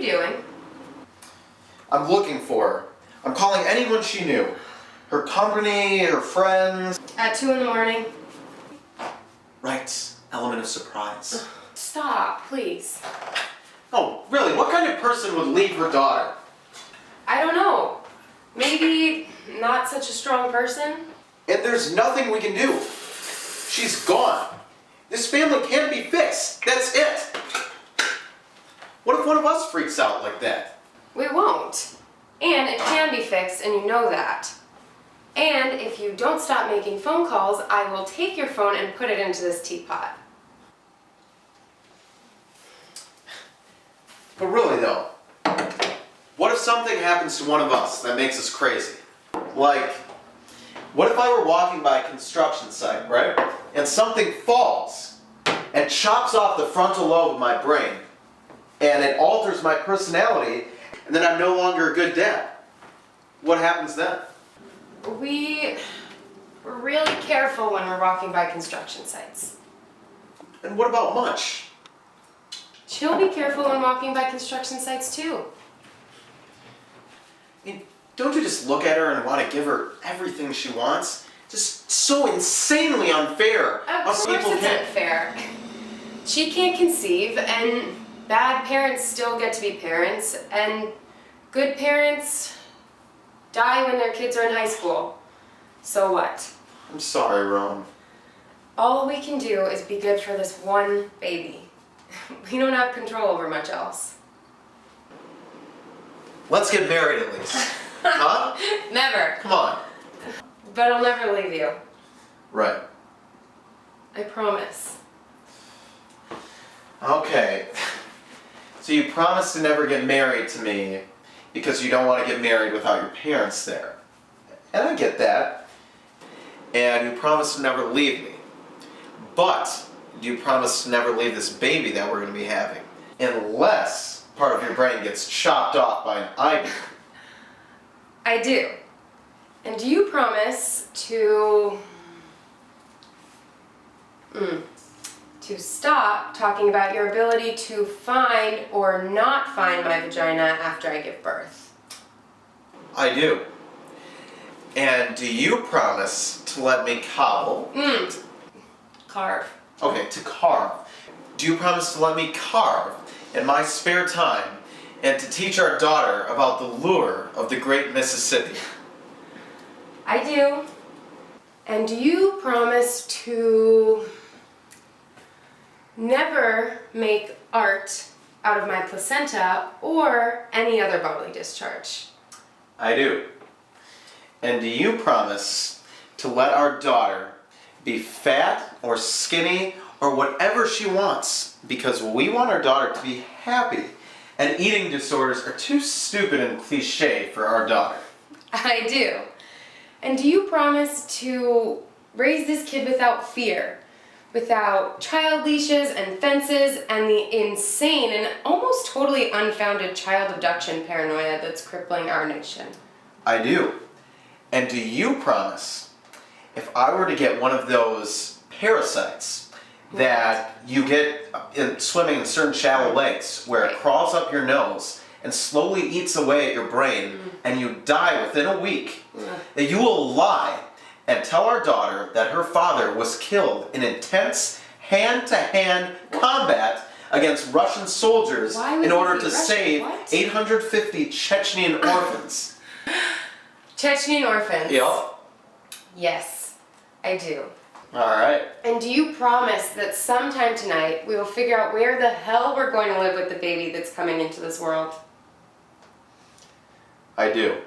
you doing? I'm looking for her. I'm calling anyone she knew. Her company, her friends. At 2 in the morning? Right. Element of surprise. Stop, please. Oh, really? What kind of person would leave her daughter? I don't know. Maybe not such a strong person? And there's nothing we can do. She's gone. This family can't be fixed. That's it. What if one of us freaks out like that? We won't. And it can be fixed, and you know that. And if you don't stop making phone calls, I will take your phone and put it into this teapot. But really though, what if something happens to one of us that makes us crazy? Like, what if I were walking by a construction site, right? And something falls and chops off the frontal lobe of my brain, and it alters my personality, and then I'm no longer a good dad. What happens then? We're really careful when we're walking by construction sites. And what about Munch? She'll be careful when walking by construction sites too. I mean, don't you just look at her and want to give her everything she wants? Just so insanely unfair. Of course it's unfair. She can't conceive, and bad parents still get to be parents, and good parents die when their kids are in high school. So what? I'm sorry, Ron. All we can do is be good for this one baby. We don't have control over much else. Let's get married at least. Huh? Never. Come on. But I'll never leave you. Right. I promise. Okay. So you promise to never get married to me because you don't want to get married without your parents there. And I get that. And you promise to never leave me. But do you promise to never leave this baby that we're going to be having? Unless part of your brain gets chopped off by an ivy. I do. And do you promise to stop talking about your ability to find or not find my vagina after I give birth? I do. And do you promise to let me cobble? Carve. Okay, to carve. Do you promise to let me carve in my spare time and to teach our daughter about the lure of the great Mississippi? I do. And do you promise to never make art out of my placenta or any other bodily discharge? I do. And do you promise to let our daughter be fat or skinny or whatever she wants, because we want our daughter to be happy, and eating disorders are too stupid and cliche for our daughter? I do. And do you promise to raise this kid without fear, without child leashes and fences and the insane and almost totally unfounded child abduction paranoia that's crippling our nation? I do. And do you promise, if I were to get one of those parasites that you get swimming in certain shallow lakes, where it crawls up your nose and slowly eats away at your brain, and you die within a week, that you will lie and tell our daughter that her father was killed in intense hand-to-hand combat against Russian soldiers in order to save 850 Chechnyan orphans? Chechnyan orphans? Yep. Yes, I do. Alright. And do you promise that sometime tonight we will figure out where the hell we're going to live with the baby that's coming into this world? I do.